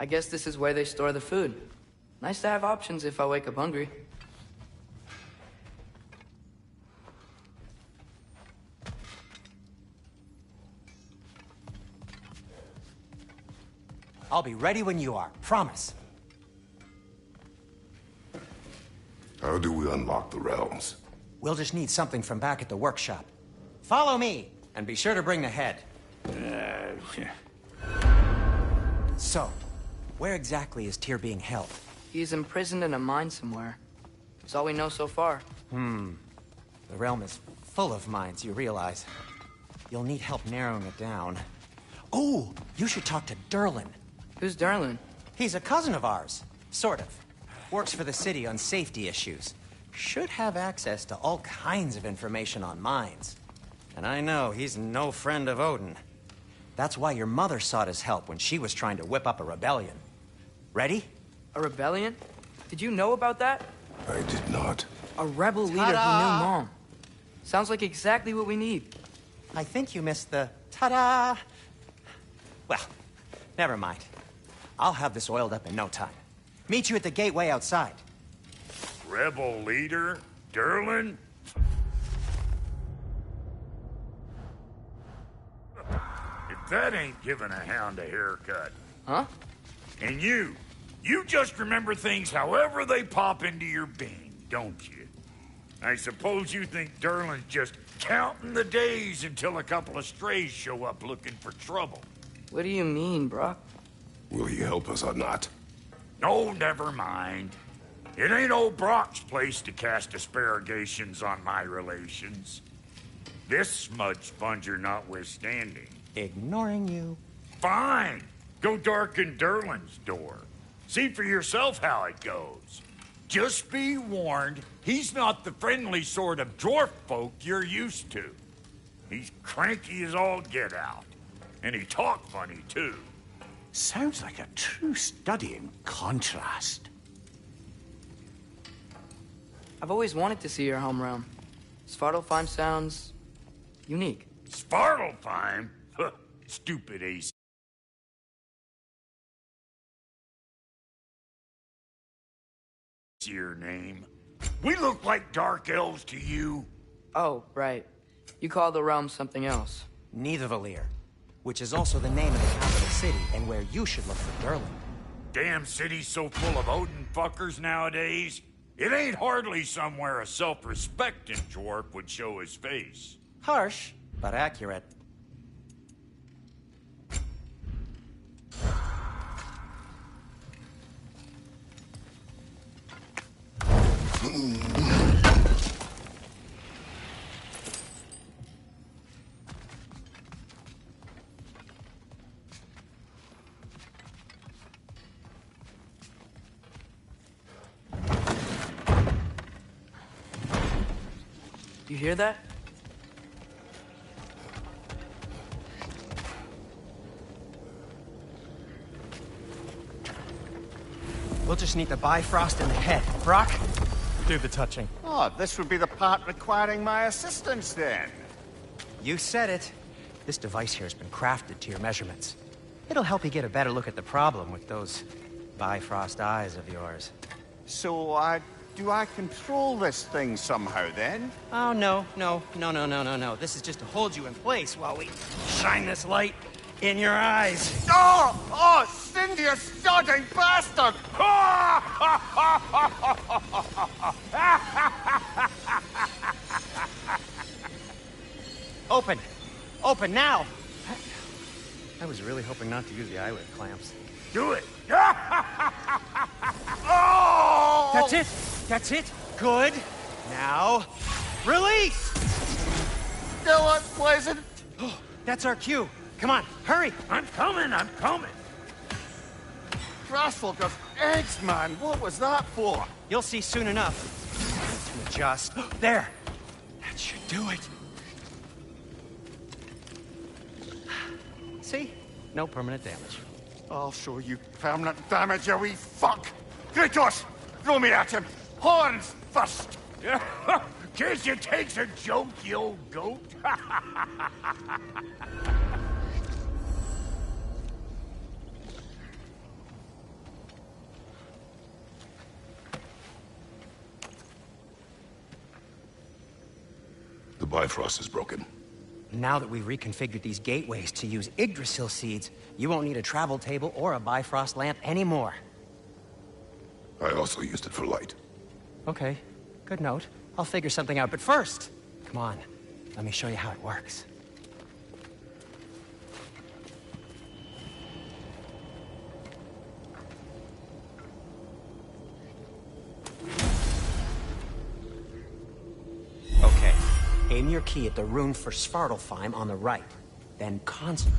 I guess this is where they store the food. Nice to have options if I wake up hungry. I'll be ready when you are, promise. How do we unlock the realms? We'll just need something from back at the workshop. Follow me, and be sure to bring the head. So, where exactly is Tyr being held? He's imprisoned in a mine somewhere. That's all we know so far. The realm is full of mines, you realize. You'll need help narrowing it down. Oh, you should talk to Derlin. Who's Darlin? He's a cousin of ours, sort of. Works for the city on safety issues. Should have access to all kinds of information on mines. And I know he's no friend of Odin. That's why your mother sought his help when she was trying to whip up a rebellion. Ready? A rebellion? Did you know about that? I did not. A rebel leader who knew Mom. Sounds like exactly what we need. I think you missed the ta-da. Well, never mind. I'll have this oiled up in no time. Meet you at the gateway outside. Rebel leader? Derlin? If that ain't giving a hound a haircut. Huh? And you just remember things however they pop into your being, don't you? I suppose you think Derlin's just counting the days until a couple of strays show up looking for trouble. What do you mean, Brock? Will he help us or not? No, never mind. It ain't old Brock's place to cast aspersions on my relations. This smudge sponger notwithstanding. Ignoring you. Fine. Go darken Derlin's door. See for yourself how it goes. Just be warned, he's not the friendly sort of dwarf folk you're used to. He's cranky as all get out. And he talk funny, too. Sounds like a true study in contrast. I've always wanted to see your home realm. Svartalfheim sounds unique. Svartalfheim? Stupid ace. Your name. We look like dark elves to you. Oh, right. You call the realm something else. Nidavellir, which is also the name of the capital city and where you should look for Derlin. Damn city's so full of Odin fuckers nowadays. It ain't hardly somewhere a self-respecting dwarf would show his face. Harsh, but accurate. You hear that? We'll just need the Bifrost in the head. Brock, do the touching. Oh, this would be the part requiring my assistance then. You said it. This device here has been crafted to your measurements. It'll help you get a better look at the problem with those Bifrost eyes of yours. So, do I control this thing somehow then? Oh, no. This is just to hold you in place while we shine this light in your eyes. Oh, Cindy, you sodding bastard! Open now! I was really hoping not to use the eyelid clamps. Do it. Oh! That's it. Good. Now, release! Still unpleasant. Oh, that's our cue. Come on, hurry! I'm coming. Grassfalker's eggs, man. What was that for? You'll see soon enough. To adjust. There! That should do it. See? No permanent damage. I'll show you permanent damage, you wee fuck! Kratos! Throw me at him! Horns first! Guess you takes a joke, you old goat. The Bifrost is broken. Now that we've reconfigured these gateways to use Yggdrasil seeds, you won't need a travel table or a Bifrost lamp anymore. I also used it for light. Okay, good note. I'll figure something out, but first, come on, let me show you how it works. Okay, aim your key at the rune for Svartalfheim on the right, then concentrate.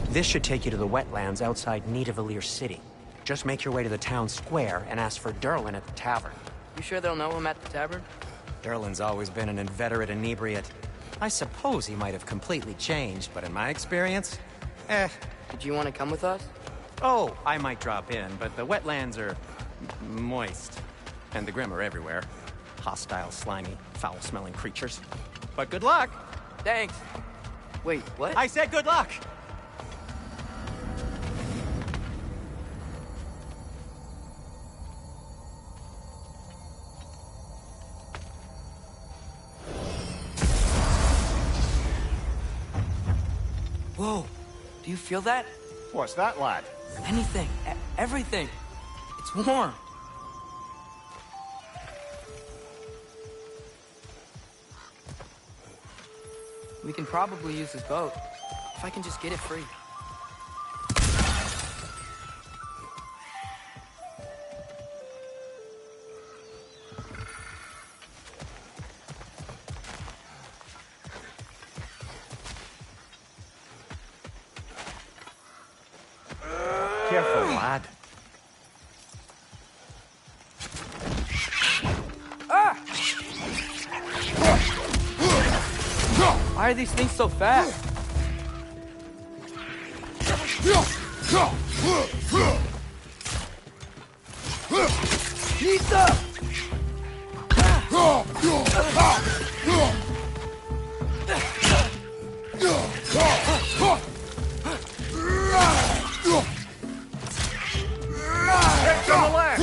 This should take you to the wetlands outside Nidavellir City. Just make your way to the town square and ask for Derlin at the tavern. You sure they'll know him at the tavern? Derlin's always been an inveterate inebriate. I suppose he might have completely changed, but in my experience, Did you want to come with us? Oh, I might drop in, but the wetlands are moist. And the Grim are everywhere. Hostile, slimy, foul-smelling creatures. But good luck! Thanks. Wait, what? I said good luck! Whoa, do you feel that? What's that, lad? Anything, everything. It's warm. We can probably use this boat, if I can just get it free. Careful, lad. Why are these things so fast? Pizza! Head on the left!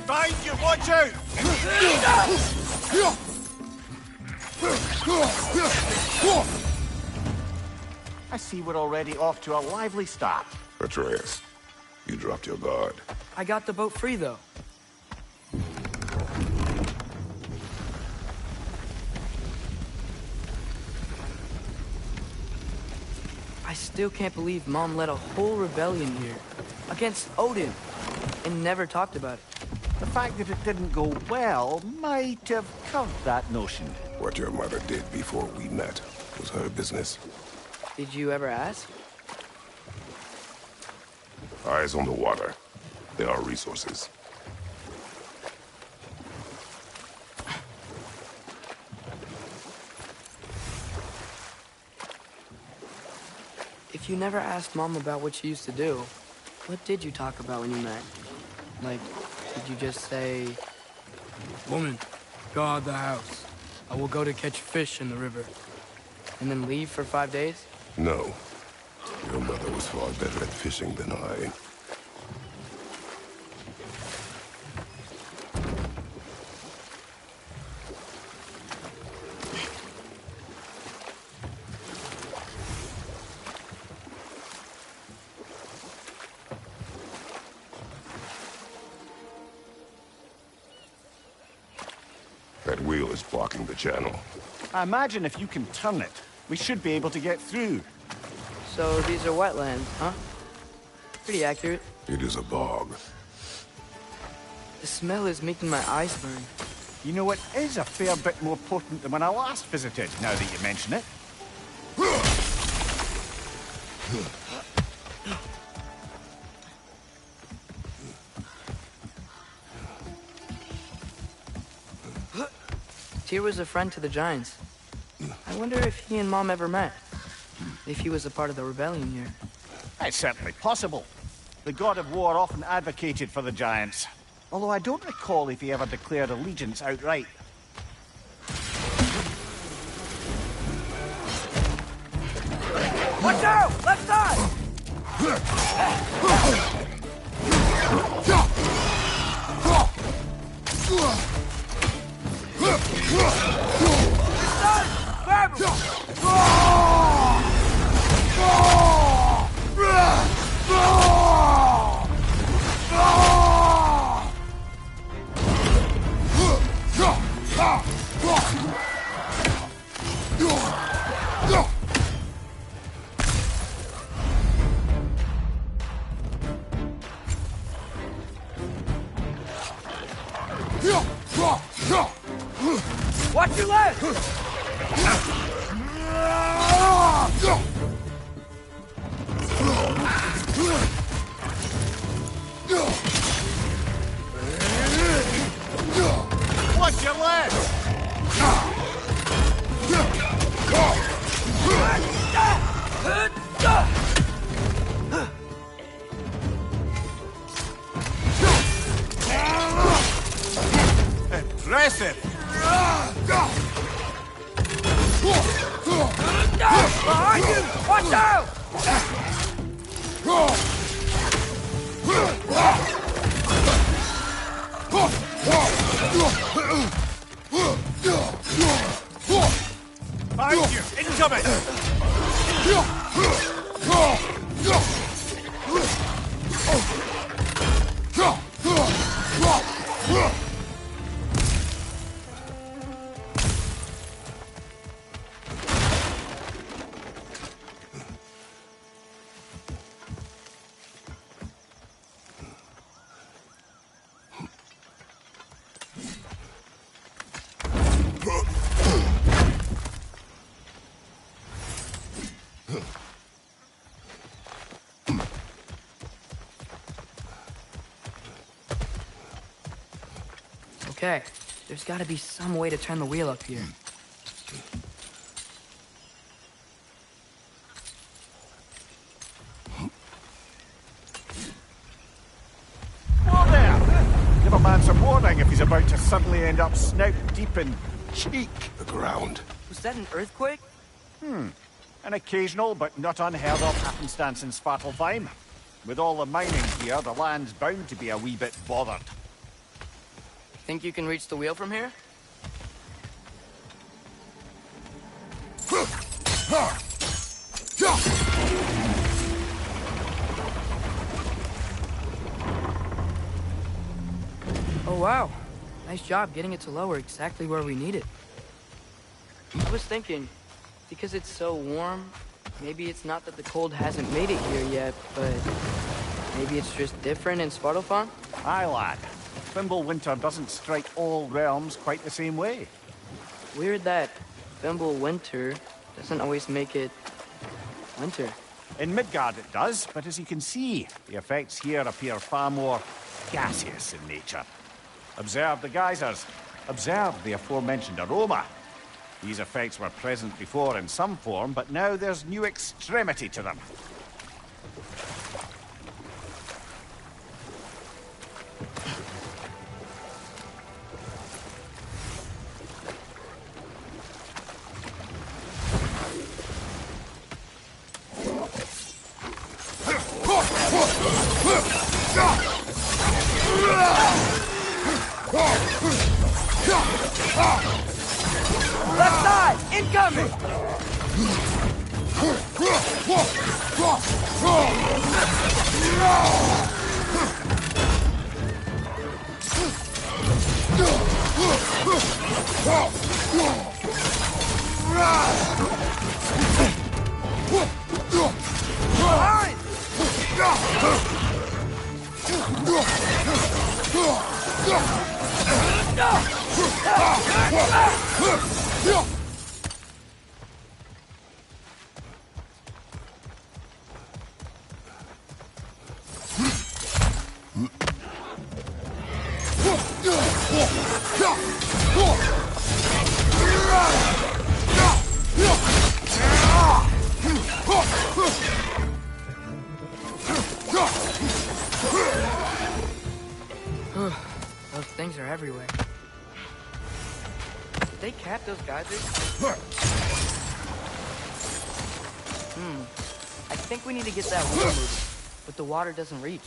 Behind you, watch out! I see we're already off to a lively start. Atreus, you dropped your guard. I got the boat free, though. I still can't believe Mom led a whole rebellion here against Odin and never talked about it. The fact that it didn't go well might have covered that notion. What your mother did before we met was her business. Did you ever ask? Eyes on the water. There are resources. If you never asked Mom about what she used to do, what did you talk about when you met? Like, did you just say, "Woman, guard the house. I will go to catch fish in the river"? And then leave for 5 days? No. Your mother was far better at fishing than I. That wheel is blocking the channel. I imagine if you can turn it, we should be able to get through. So these are wetlands, huh? Pretty accurate. It is a bog. The smell is making my eyes burn. You know, it is a fair bit more potent than when I last visited, now that you mention it. Tyr was a friend to the Giants. I wonder if he and Mom ever met. If he was a part of the rebellion here. It's certainly possible. The god of war often advocated for the Giants. Although I don't recall if he ever declared allegiance outright. Watch out! Left side! Grab him! Watch your left! Watch your legs! Impressive! Behind you! Watch out! Behind you! Incoming! Okay, there's gotta be some way to turn the wheel up here. Whoa there! Give a man some warning if he's about to suddenly end up snout deep in cheek. The ground. Was that an earthquake? An occasional but not unheard of happenstance in Svartalfheim. With all the mining here, the land's bound to be a wee bit bothered. Think you can reach the wheel from here? Oh wow, nice job getting it to lower exactly where we need it. I was thinking, because it's so warm, maybe it's not that the cold hasn't made it here yet, but maybe it's just different in Svartalfheim? Aye, lad. Thimble winter doesn't strike all realms quite the same way. Weird that Thimble winter doesn't always make it winter. In Midgard it does, but as you can see, the effects here appear far more gaseous in nature. Observe the geysers. Observe the aforementioned aroma. These effects were present before in some form, but now there's new extremity to them. coming! Those things are everywhere. Did they cap those geysers? I think we need to get that wheel moving, but the water doesn't reach.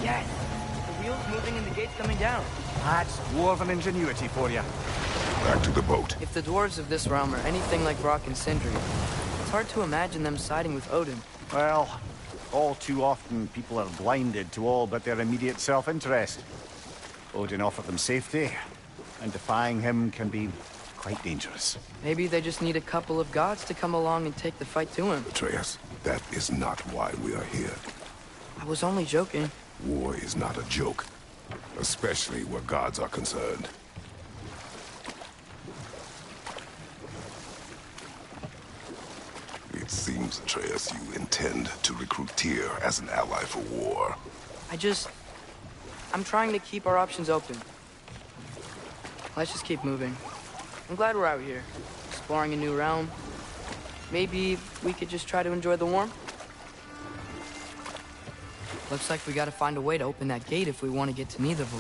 Yes! The wheel's moving and the gate's coming down. That's dwarven ingenuity for you. Back to the boat. If the dwarves of this realm are anything like Rock and Sindri, it's hard to imagine them siding with Odin. Well, all too often people are blinded to all but their immediate self-interest. Odin offered them safety, and defying him can be quite dangerous. Maybe they just need a couple of gods to come along and take the fight to him. Atreus, that is not why we are here. I was only joking. War is not a joke, especially where gods are concerned. It seems, Atreus, you intend to recruit Tyr as an ally for war. I'm trying to keep our options open. Let's just keep moving. I'm glad we're out here, exploring a new realm. Maybe we could just try to enjoy the warmth? Looks like we gotta find a way to open that gate if we want to get to Nidavellir.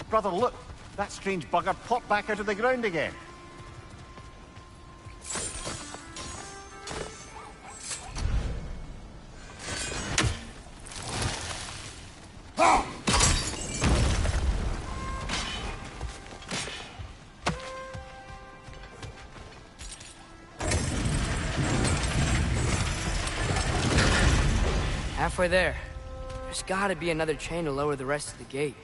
Brother, look! That strange bugger popped back out of the ground again. Halfway there. There's gotta be another chain to lower the rest of the gate.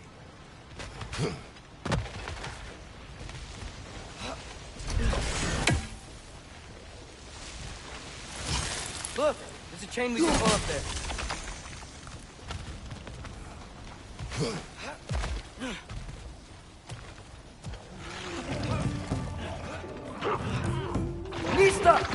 Look! There's a chain we can pull up there. Mista!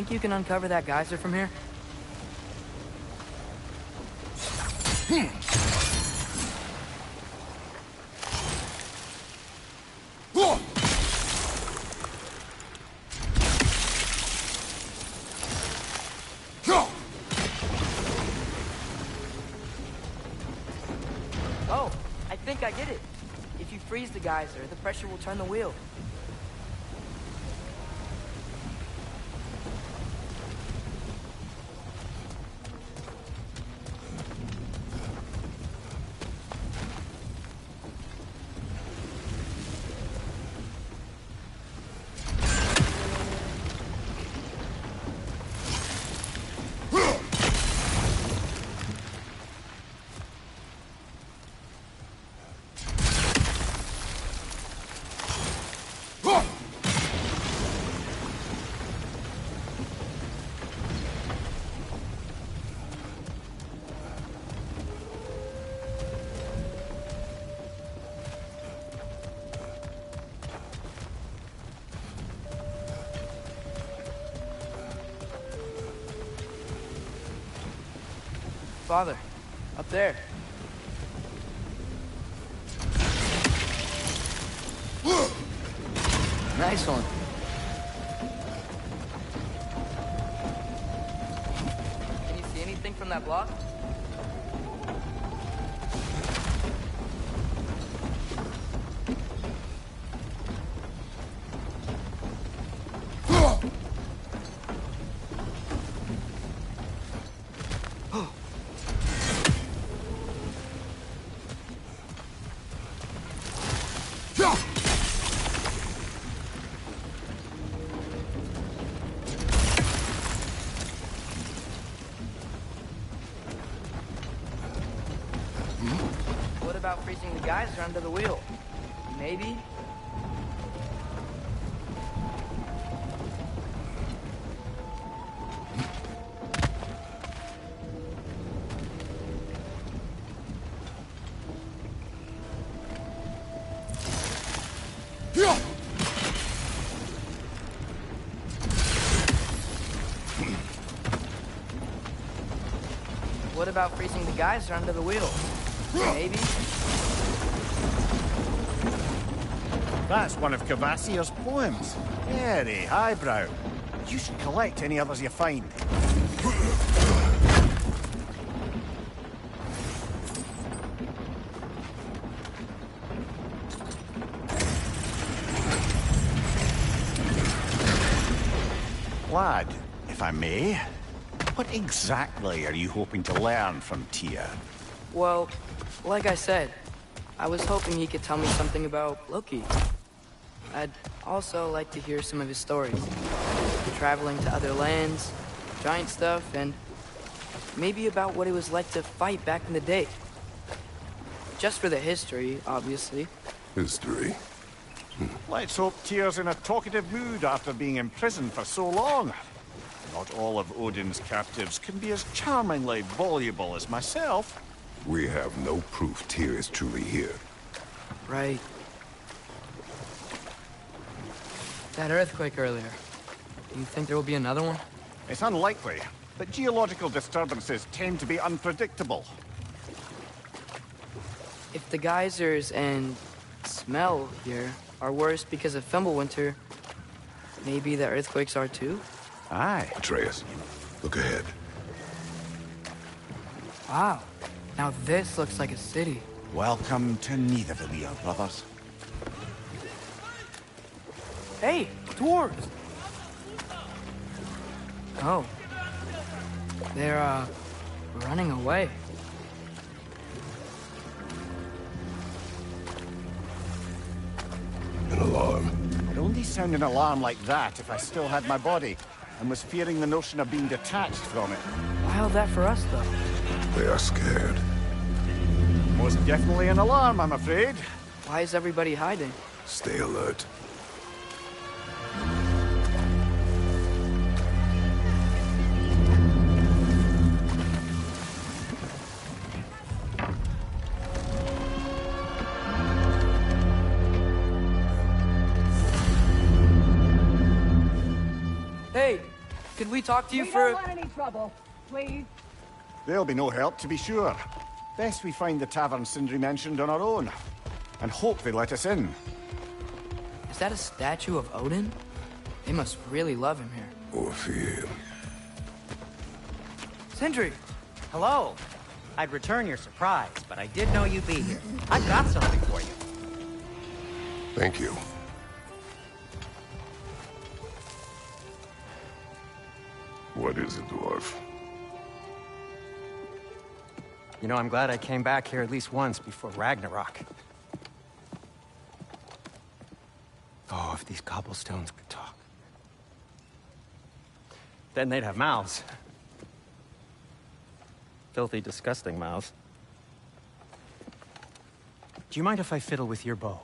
think you can uncover that geyser from here? Oh, I think I get it. If you freeze the geyser, the pressure will turn the wheel. Father, up there. Nice one. Can you see anything from that block? What about freezing the geyser under the wheel? Maybe? What about freezing the geyser under the wheel? Maybe? That's one of Cavassier's poems. Very highbrow. You should collect any others you find. Lad, if I may, what exactly are you hoping to learn from Tyr? Well, like I said, I was hoping he could tell me something about Loki. I'd also like to hear some of his stories. Traveling to other lands, giant stuff, and maybe about what it was like to fight back in the day. Just for the history, obviously. History. Let's hope Tyr's in a talkative mood after being imprisoned for so long. Not all of Odin's captives can be as charmingly voluble as myself. We have no proof Tyr is truly here. Right. That earthquake earlier. Do you think there will be another one? It's unlikely, but geological disturbances tend to be unpredictable. If the geysers and smell here are worse because of Fimbulwinter, maybe the earthquakes are too? Aye. Atreus, look ahead. Wow. Now this looks like a city. Welcome to Nidavellir, brothers. Hey, dwarves! Oh. They're, running away. An alarm. I'd only sound an alarm like that if I still had my body, and was fearing the notion of being detached from it. Wild that for us, though. They are scared. Most definitely an alarm, I'm afraid. Why is everybody hiding? Stay alert. could we talk to you We for... don't want any trouble, please. There'll be no help, to be sure. Best we find the tavern Sindri mentioned on our own. And hope they let us in. Is that a statue of Odin? They must really love him here. Or fear him. Sindri! Hello. I'd return your surprise, but I did know you'd be here. I've got something for you. Thank you. What is it, dwarf? You know, I'm glad I came back here at least once before Ragnarok. Oh, if these cobblestones could talk. Then they'd have mouths. Filthy, disgusting mouths. Do you mind if I fiddle with your bow?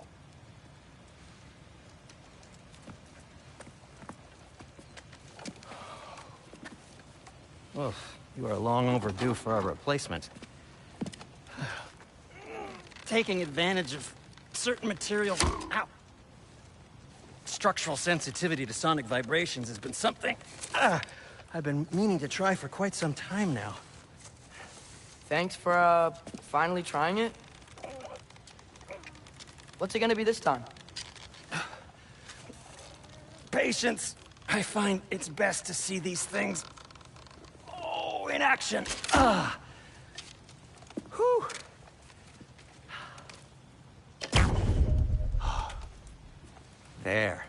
Well, you are long overdue for a replacement. Taking advantage of certain materials. Ow! Structural sensitivity to sonic vibrations has been something I've been meaning to try for quite some time now. Thanks for, finally trying it. What's it gonna be this time? Patience. I find it's best to see these things, in action. Whew. There.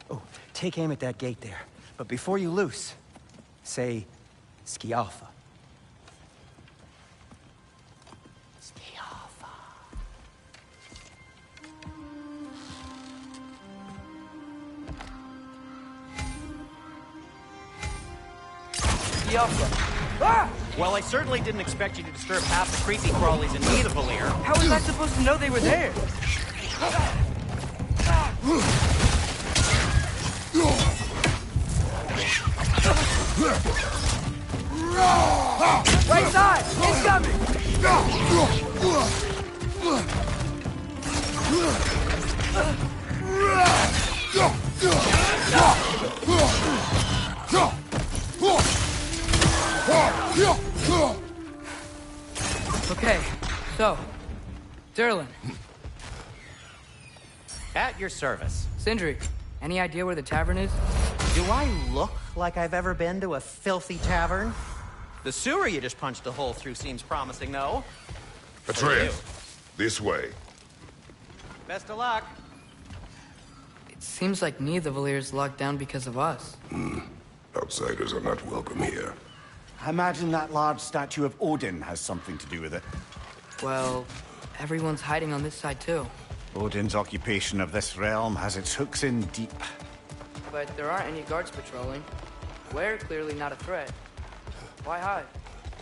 Oh, take aim at that gate there. But before you loose, say, Skialfa. Skialfa. Ah! Well, I certainly didn't expect you to disturb half the creepy crawlies in Nidavellir. How was I supposed to know they were there? Right side! It's coming! Okay, so, Durlin, At your service. Sindri, any idea where the tavern is? Do I look like I've ever been to a filthy tavern? The sewer you just punched a hole through seems promising, though. Atreus, this way. Best of luck. It seems like Nidavallir's locked down because of us. Outsiders are not welcome here. I imagine that large statue of Odin has something to do with it. Well, everyone's hiding on this side too. Odin's occupation of this realm has its hooks in deep. But there aren't any guards patrolling. We're clearly not a threat. Why hide?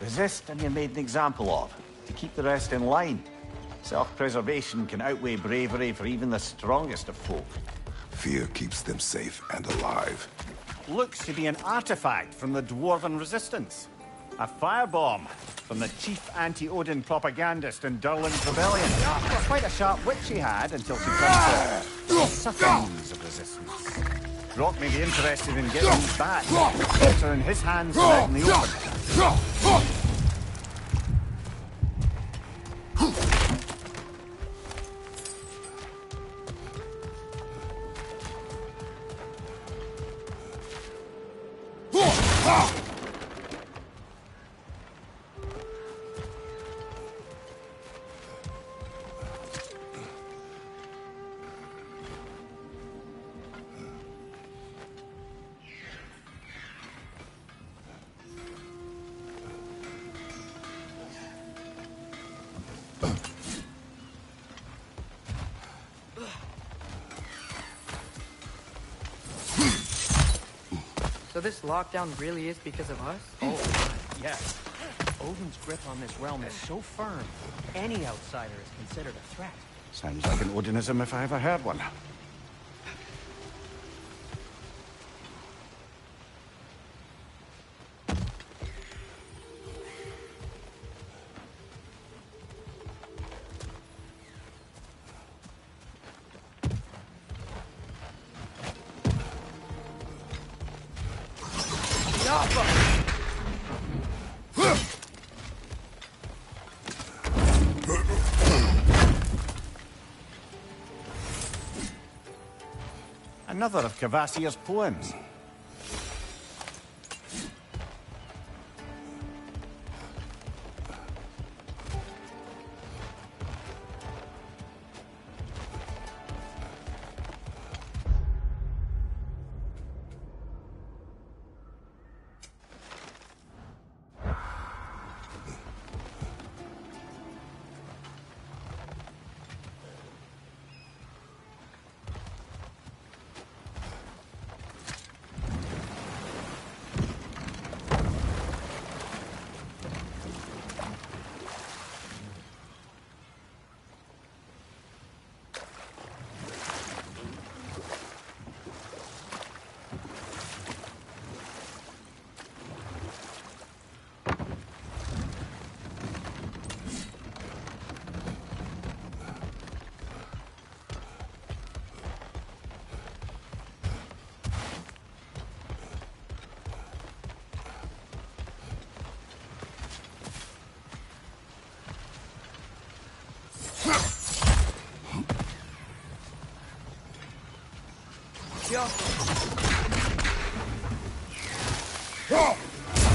Resist and you're made an example of, to keep the rest in line. Self-preservation can outweigh bravery for even the strongest of folk. Fear keeps them safe and alive. Looks to be an artifact from the Dwarven Resistance. A firebomb from the chief anti-Odin propagandist in Durlin's rebellion. Quite a sharp wit she had until she turned to subtle means of resistance. Brock may be interested in getting these back. Better in his hands than out in the open. So this lockdown really is because of us? Oh, yes. Odin's grip on this realm is so firm, any outsider is considered a threat. Sounds like an Odinism if I ever heard one. Another of Cavassier's poems.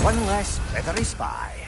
One less feathery spy.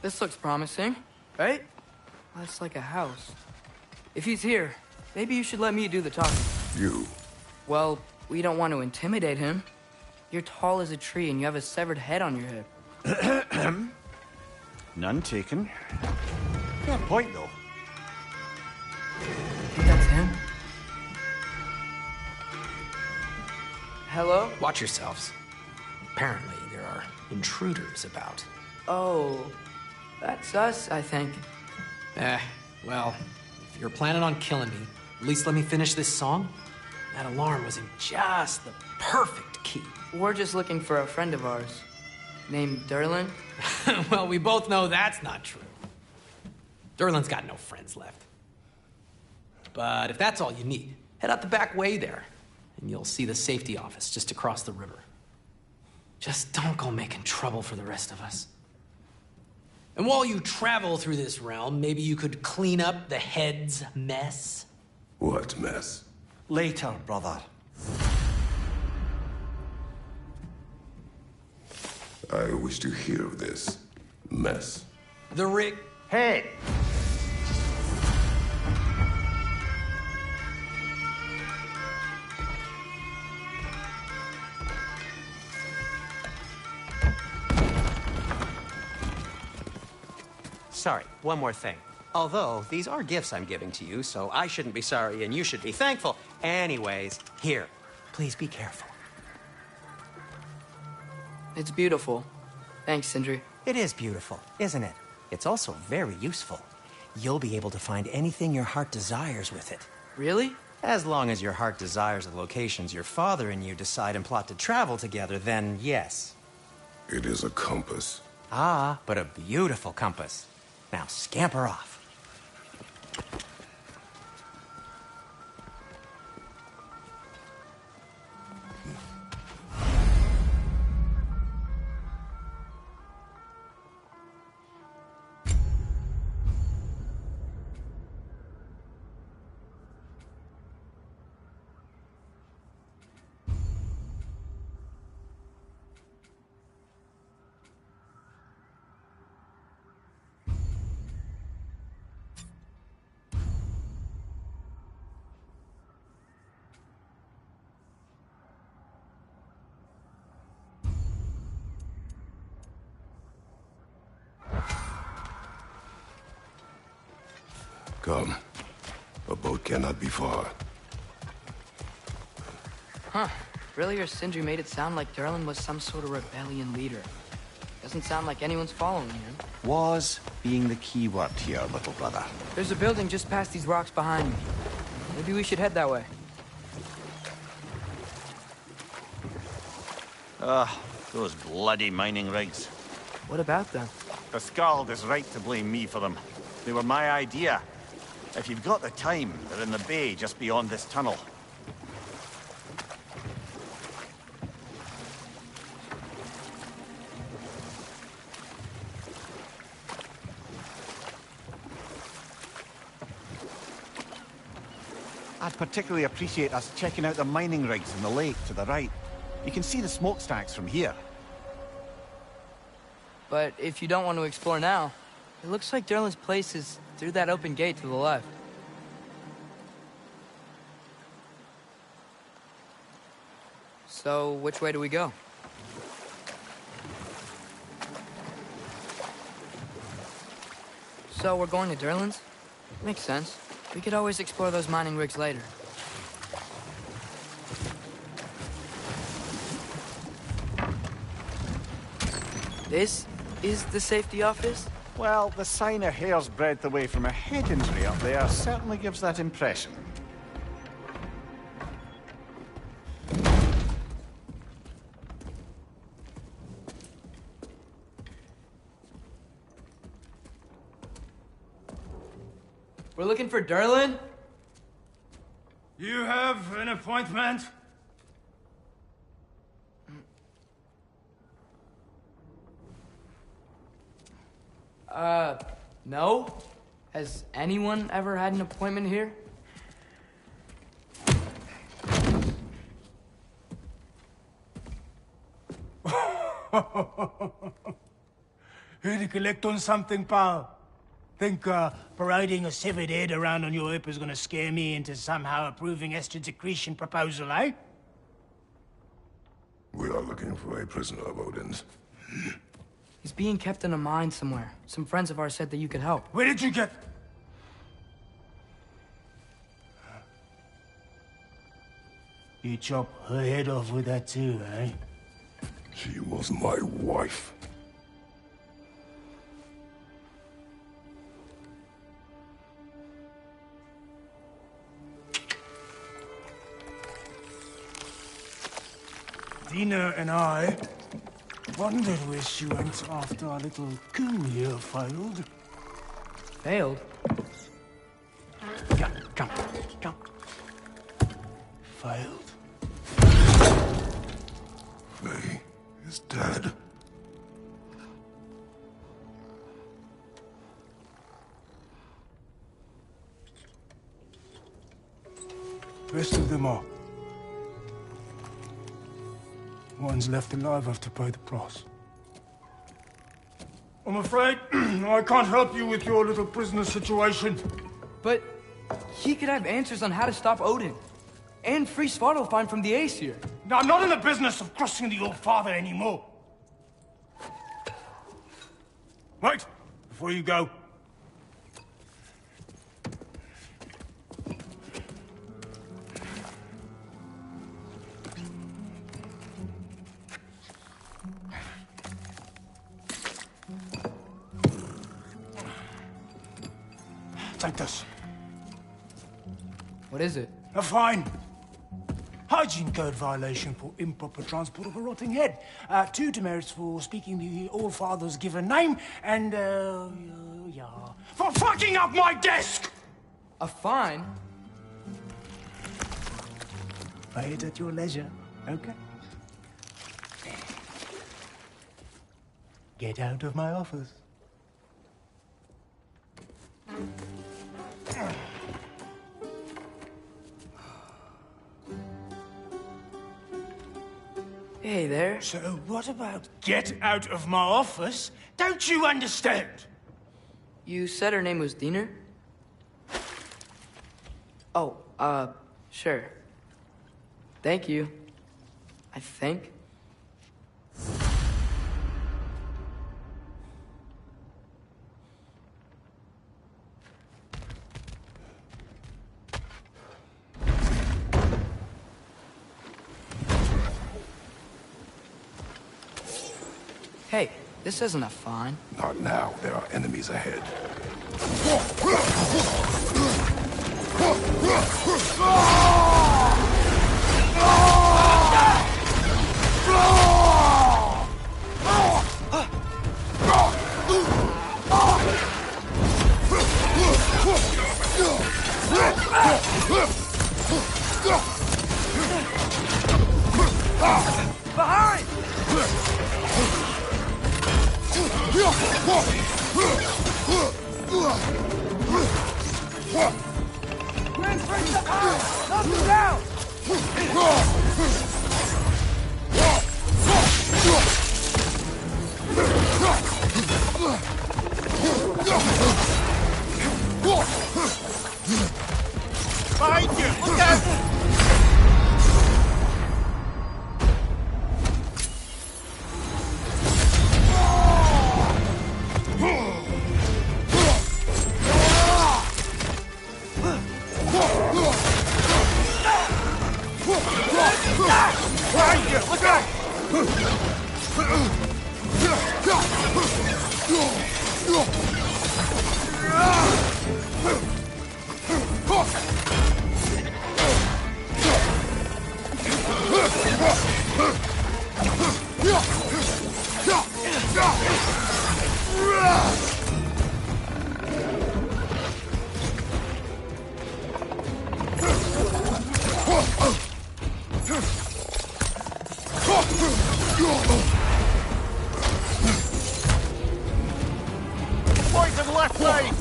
This looks promising, right? That's like a house. If he's here, maybe you should let me do the talking. You. Well, we don't want to intimidate him. You're tall as a tree and you have a severed head on your head. None taken. Fair point, though. Think that's him? Hello? Watch yourselves. Apparently, there are intruders about. Oh, that's us, I think. Well, if you're planning on killing me, at least let me finish this song. That alarm was in just the perfect key. We're just looking for a friend of ours named Derlin. Well, we both know that's not true. Derlin's got no friends left. But if that's all you need, head out the back way there, and you'll see the safety office just across the river. Just don't go making trouble for the rest of us. And while you travel through this realm, maybe you could clean up the head's mess. What mess? Later, brother. I wish to hear of this mess. The rig. Head! Sorry, one more thing. Although, these are gifts I'm giving to you, so I shouldn't be sorry and you should be thankful. Anyways, here, please be careful. It's beautiful. Thanks, Sindri. It is beautiful, isn't it? It's also very useful. You'll be able to find anything your heart desires with it. Really? As long as your heart desires the locations your father and you decide and plot to travel together, then yes. It is a compass. Ah, but a beautiful compass. Now scamper off. Come. A boat cannot be far. Huh. Earlier, Sindri made it sound like Derlin was some sort of rebellion leader. Doesn't sound like anyone's following him. Was being the key word here, little brother. There's a building just past these rocks behind me. Maybe we should head that way. Those bloody mining rigs. What about them? The Skald is right to blame me for them. They were my idea. If you've got the time, they're in the bay just beyond this tunnel. I'd particularly appreciate us checking out the mining rigs in the lake to the right. You can see the smokestacks from here. But if you don't want to explore now, it looks like Derlin's place is through that open gate to the left. So, which way do we go? So, we're going to Derlin's? Makes sense. We could always explore those mining rigs later. This is the safety office? Well, the sign a hair's breadth away from a head injury up there certainly gives that impression. We're looking for Derlin? You have an appointment? No? Has anyone ever had an appointment here? here to collect on something, pal? Think parading a severed head around on your hip is gonna scare me into somehow approving Esther's accretion proposal, eh? We are looking for a prisoner of Odin's. He's being kept in a mine somewhere. Some friends of ours said that you could help. Where did you get... You chop her head off with that too, eh? She was my wife. Dina and I wondered where she went after our little coup here failed. Failed? Come. Failed. Faye is dead. Rest of them are. Ones left alive have to pay the price. I'm afraid I can't help you with your little prisoner situation. But he could have answers on how to stop Odin. And free Svartalfheim from the Aesir. Now, I'm not in the business of crossing the old father anymore. Wait, before you go. Take this. What is it? A fine. Hygiene code violation for improper transport of a rotting head. 2 demerits for speaking the All-Father's given name, and, yeah. For fucking up my desk! A fine? Pay it at your leisure, okay? Get out of my office. Hey there. So what about get out of my office? Don't you understand? You said her name was Diener? Oh, sure. Thank you. I think. Hey, this isn't a fine. Not now. There are enemies ahead. Behind! Grand Prince up high! Knock him down! Behind you! Look out! Behind you! Look out! Poison left side!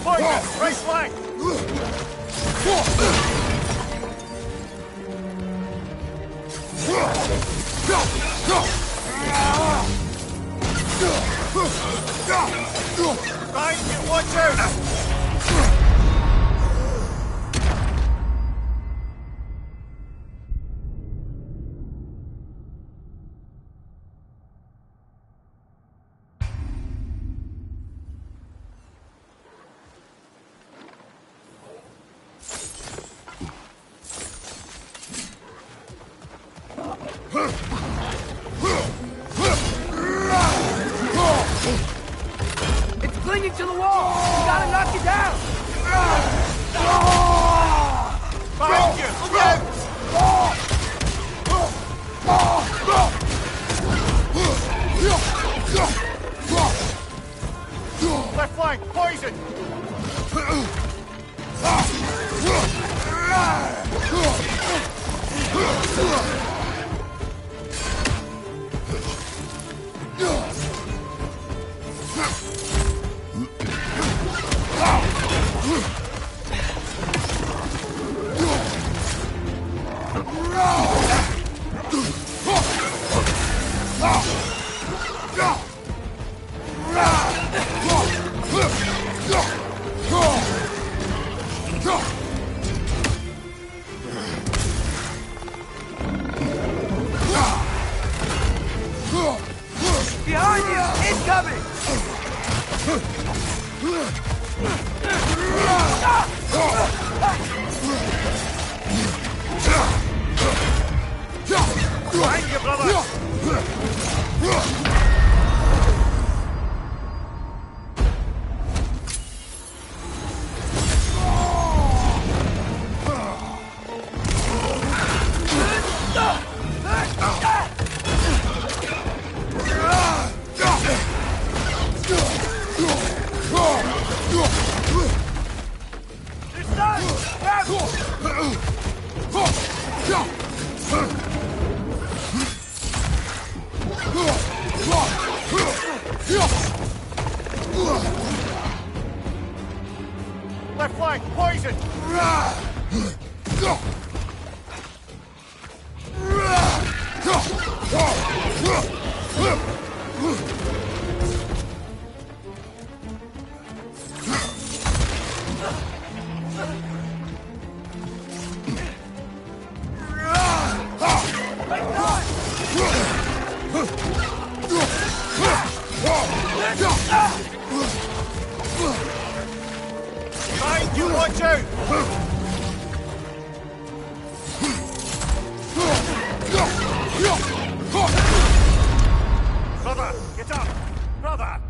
Poison! Right flank! Behind you, watch out! It's clinging to the wall! We gotta knock it down! Behind you! Look out! Left flank, poison! Behind you! Incoming! Behind you, brother! Left flank, poison! Behind you, watch out! Brother, get up! Brother!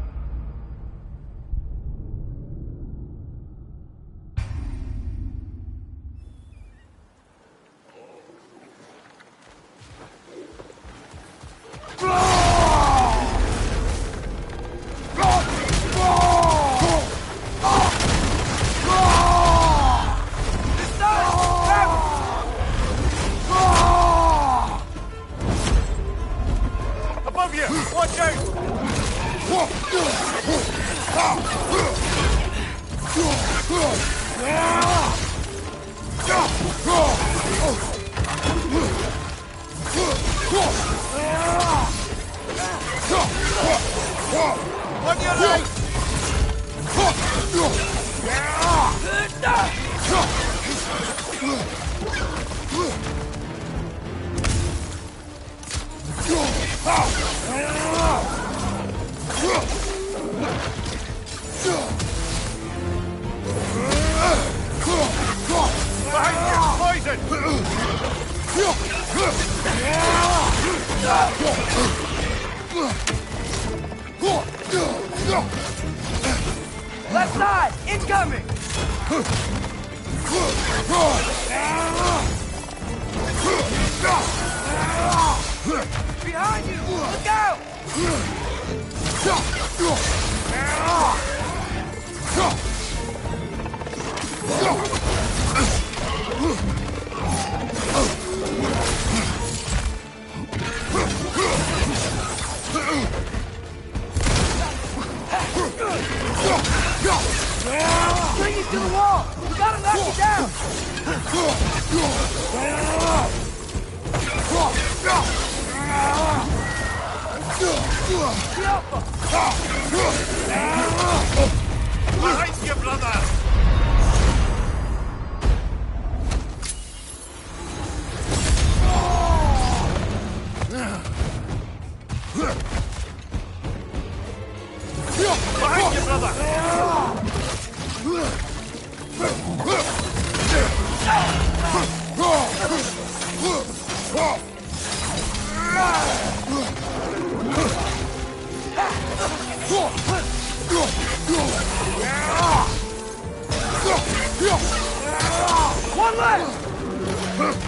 Above you! Watch out! On your right! Behind you, poison! Left side! Incoming! Behind you! Look out! To the wall! We gotta knock it down! Behind you, brother! Behind you, brother! One left!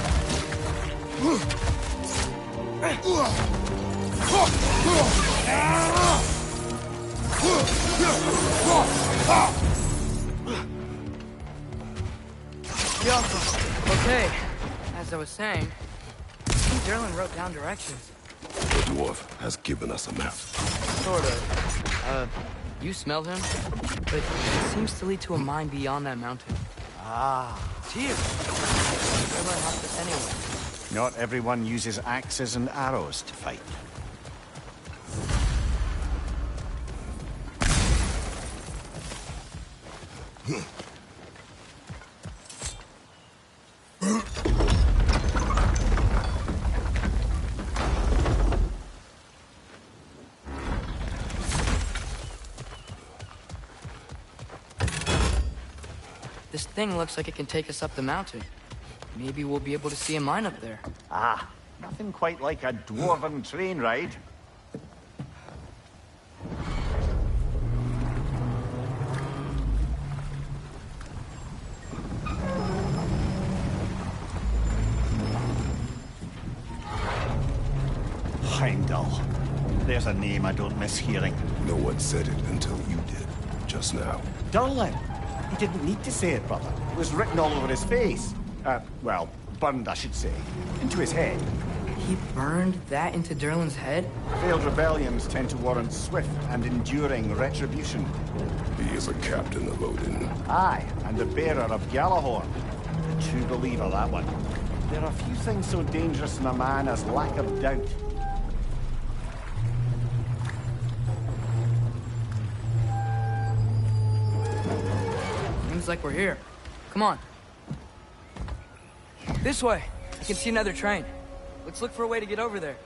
Yo, okay, as I was saying, I think Derlin wrote down directions. The dwarf has given us a map. Sort of. You smelled him? But it seems to lead to a mine beyond that mountain. Ah, It's here. Derlin helped us anyway. not everyone uses axes and arrows to fight. This thing looks like it can take us up the mountain. Maybe we'll be able to see a mine up there. Ah, nothing quite like a dwarven train ride. Heimdall. There's a name I don't miss hearing. No one said it until you did, just now. Durlin. He didn't need to say it, brother. It was written all over his face. Well, burned, I should say. Into his head. He burned that into Derlin's head? Failed rebellions tend to warrant swift and enduring retribution. He is a captain of Odin. Aye, and the bearer of Galahorn. A true believer, that one. There are few things so dangerous in a man as lack of doubt. Seems like we're here. Come on. This way. I can see another train. Let's look for a way to get over there.